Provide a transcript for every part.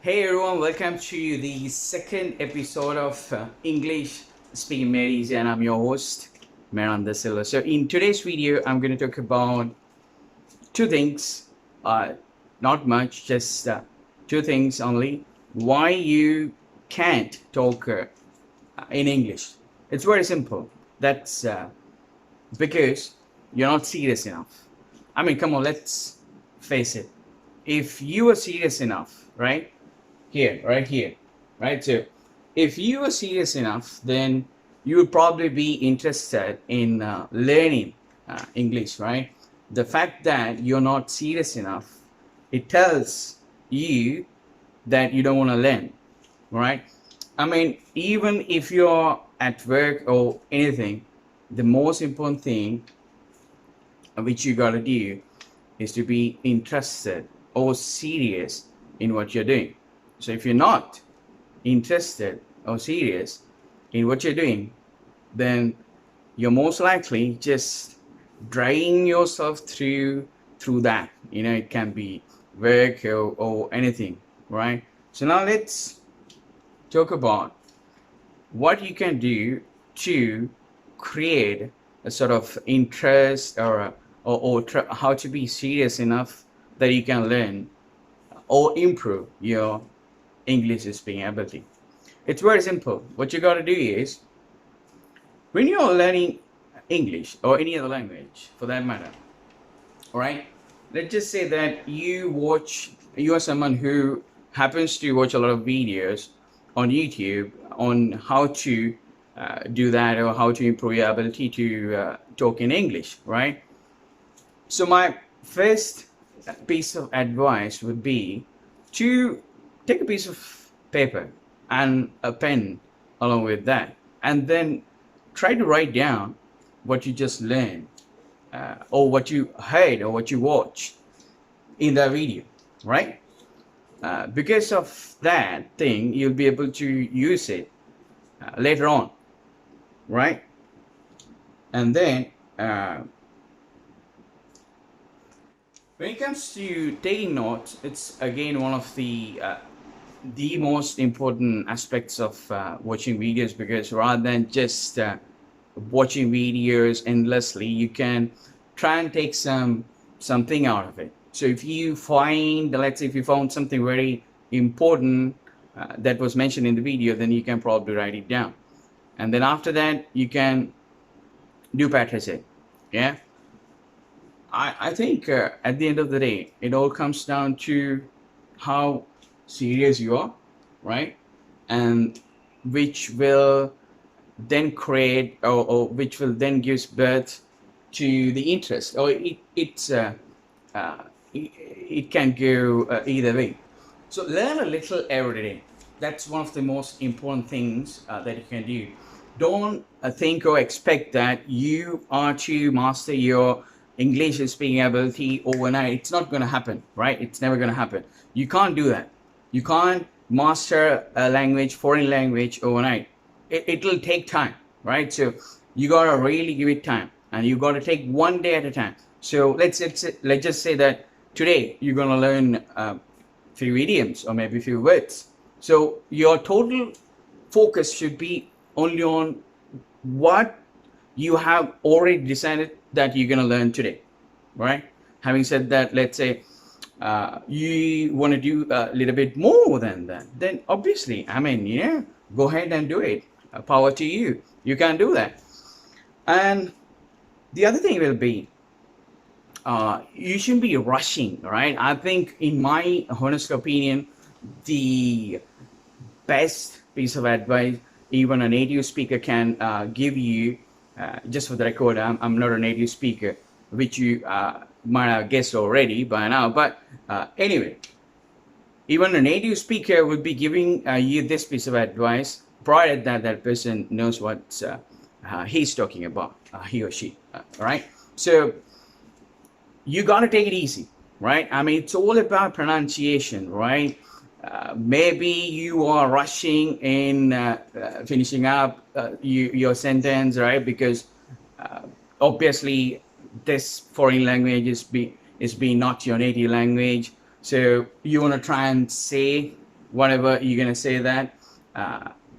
Hey everyone, welcome to the second episode of English Speaking Marys, and I'm your host, Miranda Silva. So, in today's video, I'm going to talk about two things, not much, just two things only. Why you can't talk in English. It's very simple. That's because you're not serious enough. I mean, come on, let's face it. If you are serious enough, right? Right here, right? So if you are serious enough, then you would probably be interested in learning English, right? The fact that you're not serious enough, it tells you that you don't want to learn, right? I mean, even if you're at work or anything, the most important thing which you gotta do is to be interested or serious in what you're doing. So if you're not interested or serious in what you're doing, then you're most likely just dragging yourself through that. It can be work or anything, right? So now let's talk about what you can do to create a sort of interest or how to be serious enough that you can learn or improve your English speaking ability. It's very simple. What you got to do is when you're learning English or any other language for that matter, all right? Let's just say that you are someone who happens to watch a lot of videos on YouTube on how to do that or how to improve your ability to talk in English, right? So my first piece of advice would be to take a piece of paper and a pen along with that, and then try to write down what you just learned or what you heard or what you watched in the video, right? Because of that thing, you'll be able to use it later on, right? And then when it comes to taking notes, it's again one of the most important aspects of watching videos, because rather than just watching videos endlessly, you can try and take something out of it. So if you find, let's say, if you found something very important that was mentioned in the video, then you can probably write it down, and then after that you can do practice it. Yeah, I think at the end of the day, it all comes down to how serious you are, right? And which will then create or which will then gives birth to the interest, or uh, it can go either way. So learn a little every day. That's one of the most important things that you can do. Don't think or expect that you are to master your English speaking ability overnight. It's not going to happen, right? It's never going to happen. You can't do that. You can't master a language, foreign language overnight. It'll take time, right? So you gotta really give it time, and you gotta take one day at a time. So let's just say that today you're gonna learn few idioms or maybe a few words. So your total focus should be only on what you have already decided that you're gonna learn today, right? Having said that, let's say you want to do a little bit more than that, then obviously, I mean, go ahead and do it. Power to you. You can do that. And the other thing will be, you shouldn't be rushing, right? I think, in my honest opinion, the best piece of advice even a native speaker can give you, just for the record, I'm not a native speaker, which you might have guessed already by now. But anyway, even a native speaker would be giving you this piece of advice, provided that that person knows what he's talking about, he or she, right? So you got to take it easy, right? I mean, it's all about pronunciation, right? Maybe you are rushing in finishing up your sentence, right? Because obviously this foreign language is being not your native language. So you want to try and say whatever you're gonna say that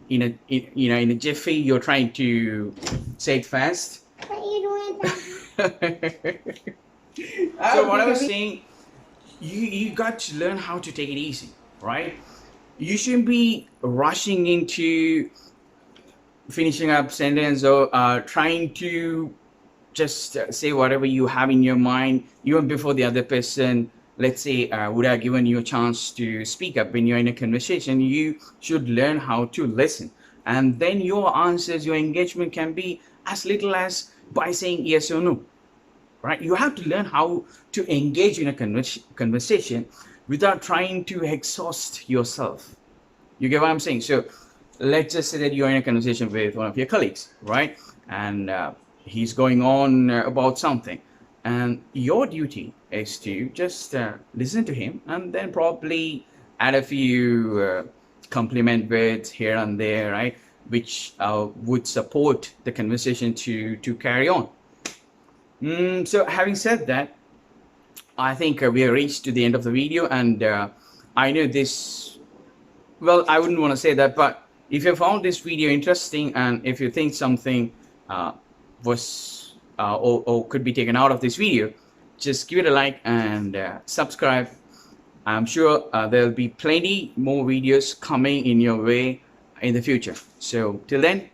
in a jiffy. You're trying to say it fast. But you doing that. So what I was saying, you got to learn how to take it easy, right? You shouldn't be rushing into finishing up sentence or trying to just say whatever you have in your mind even before the other person, let's say, would have given you a chance to speak up. When you're in a conversation, you should learn how to listen, and then your answers, your engagement can be as little as by saying yes or no, right? You have to learn how to engage in a conversation without trying to exhaust yourself. You get what I'm saying? So let's just say that you're in a conversation with one of your colleagues, right? And he's going on about something. And your duty is to just listen to him and then probably add a few compliment words here and there, right? Which would support the conversation to carry on. So having said that, I think we have reached to the end of the video, and I know this, well, I wouldn't want to say that, but if you found this video interesting and if you think something was or could be taken out of this video, just give it a like and subscribe. I'm sure there'll be plenty more videos coming in your way in the future. So till then,